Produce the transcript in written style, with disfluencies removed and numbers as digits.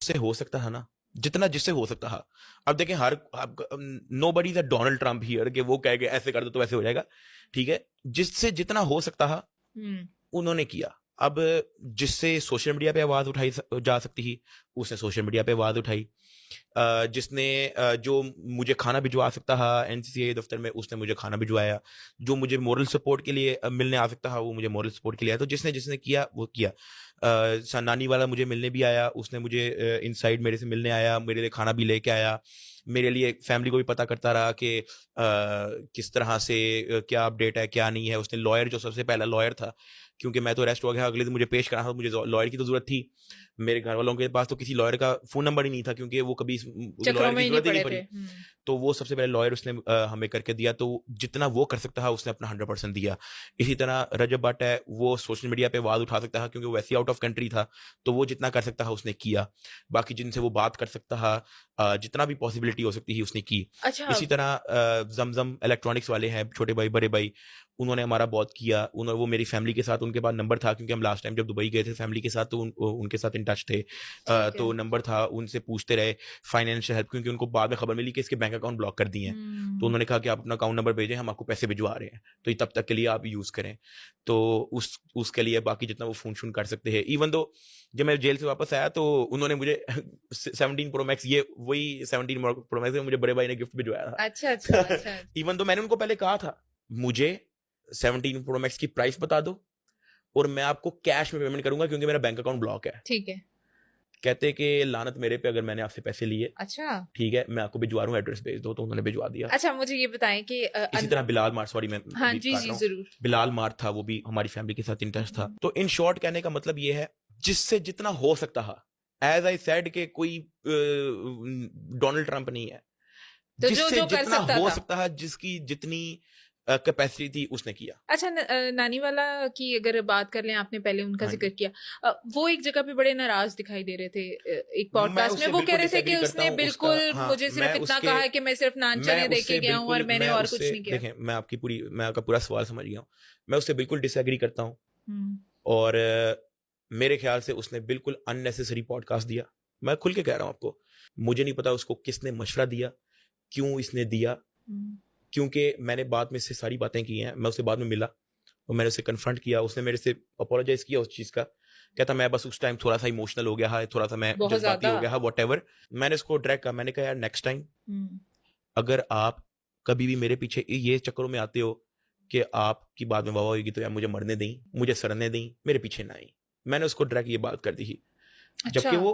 जिससे हो सकता है ना, जितना जिससे हो सकता है। अब देखें, here nobody is a Donald Trump here कि वो कहे कि ऐसे कर दो तो वैसे हो जाएगा, ठीक है। जिससे जितना हो सकता है उन्होंने किया। अब जिससे सोशल मीडिया पे आवाज उठाई जा सकती थी, उसने सोशल मीडिया पे आवाज उठाई। जिसने जो मुझे खाना भिजवा सकता था एनसीसीए दफ्तर में, उसने मुझे खाना भिजवाया। जो मुझे मोरल सपोर्ट के लिए मिलने आ सकता था, वो मुझे मोरल सपोर्ट के लिए आया। तो जिसने जिसने किया वो किया। नानी वाला मुझे मिलने भी आया, उसने मुझे इनसाइड मेरे से मिलने आया, मेरे लिए खाना भी लेके आया, मेरे लिए फैमिली को भी पता करता रहा कि किस तरह से क्या अपडेट है क्या नहीं है। उसने लॉयर, जो सबसे पहला लॉयर था, क्योंकि मैं तो अरेस्ट हो गया, अगले दिन मुझे पेश करना था, मुझे लॉयर की तो जरूरत थी। मेरे घर वालों के पास तो किसी लॉयर का फोन नंबर ही नहीं था, क्योंकि वो कभी लॉयर की जरूरत ही नहीं पड़ी। तो वो सबसे पहले लॉयर उसने हमें करके दिया। तो जितना वो कर सकता है उसने अपना 100% दिया। इसी तरह रजब भट्ट है, वो सोशल मीडिया पे आवाज उठा सकता है, क्योंकि वो वैसे आउट ऑफ कंट्री था, तो वो जितना कर सकता है उसने किया। बाकी जिनसे वो बात कर सकता है, जितना भी पॉसिबिलिटी हो सकती है उसने की। अच्छा, इसी तरह जमजम इलेक्ट्रॉनिक्स वाले हैं, छोटे भाई बड़े भाई, उन्होंने हमारा बहुत किया। उन्होंने, वो मेरी फैमिली के साथ, उनके पास नंबर था, क्योंकि हम लास्ट टाइम जब दुबई गए थे फैमिली के साथ, तो उनके साथ इन टच थे। तो नंबर था, उनसे पूछते रहे फाइनेंशियल हेल्प, क्योंकि उनको बाद में खबर मिली कि इसके बैंक अकाउंट ब्लॉक कर दिए हैं। तो उन्होंने कहा कि आप अपना अकाउंट नंबर भेजें, हम आपको पैसे भिजवा रहे हैं, तो तब तक के लिए आप यूज करें। तो उसके लिए बाकी जितना वो फोन शून कर सकते हैं। इवन दो जब मैं जेल से वापस आया तो उन्होंने मुझे 17 प्रो मैक्स, ये वही 17 प्रो मैक्स मुझे बड़े भाई ने गिफ्ट भिजवाया था। अच्छा, अच्छा, अच्छा। इवन दो मैंने उनको पहले कहा था, मुझे 17 प्रो मैक्स की प्राइस बता दो और मैं आपको कैश में पेमेंट करूंगा, क्योंकि मेरा बैंक अकाउंट ब्लॉक है। ठीक है। कहते कि लानत मेरे पे अगर मैंने आपसे पैसे लिए, अच्छा, ठीक है मैं आपको भिजवा रहा हूँ, एड्रेस भेज दो। तो उन्होंने भिजवा दिया। अच्छा, मुझे ये बताएं कि इसी तरह बिलाल मार, सॉरी मैं हाँ अभी जी, काट जी, रहा हूँ, जरूर। बिलाल मार था, वो भी हमारी फैमिली के साथ इन टच था। तो इन शॉर्ट कहने का मतलब ये है, जिससे जितना हो सकता है, एज आई सेड के कोई डोनाल्ड ट्रंप नहीं है, तो जो जिससे जो कर जितना सकता हो था। सकता है, जिसकी जितनी कैपेसिटी थी उसने किया। अच्छा, नानी वाला की अगर बात कर लें, आपने पहले उनका हाँ जिक्र जी। किया। वो एक जगह पे बड़े नाराज दिखाई दे रहे थे, एक मैं पॉडकास्ट में उससे वो कह बिल्कुल रहे थे कि डिसएग्री करता उसने हूँ उसका। बिल्कुल हाँ, मुझे मैं सिर्फ इतना उसके कहा है कि मैं सिर्फ नान मैं चने दे के उससे गया हूँ और बिल्कुल मैंने मैं और कुछ उससे नहीं किया। देखें, मैं आपका पूरा सवाल समझ गया हूँ। मैं उससे बिल्कुल डिसएग्री करता हूँ। हम्म। और मेरे ख्याल से उसने बिल्कुल अननेसेसरी पॉडकास्ट दिया। मैं खुल के कह रहा हूँ आपको, मुझे नहीं पता उसको किसने मशवरा दिया, क्यों इसने दिया। क्योंकि मैंने बाद में से सारी बातें की हैं, मैं उससे बाद में मिला और मैंने उसे कन्फ्रंट किया। उसने मेरे से अपोलोजाइज किया उस चीज का। कहता मैं बस उस टाइम थोड़ा सा इमोशनल हो गया है, थोड़ा सा मैं बहुत जज्बाती ज्यादा। हो गया है, वॉट। मैंने उसको डायरेक्ट कहा, मैंने कहा यार नेक्स्ट टाइम हम्म। अगर आप कभी भी मेरे पीछे ये चक्करों में आते हो कि आपकी बाद में वाह होगी, तो यार मुझे मरने दें, मुझे सड़ने दें, मेरे पीछे ना आई। मैंने उसको डायरेक्ट ये बात कर दी थी। अच्छा। जबकि वो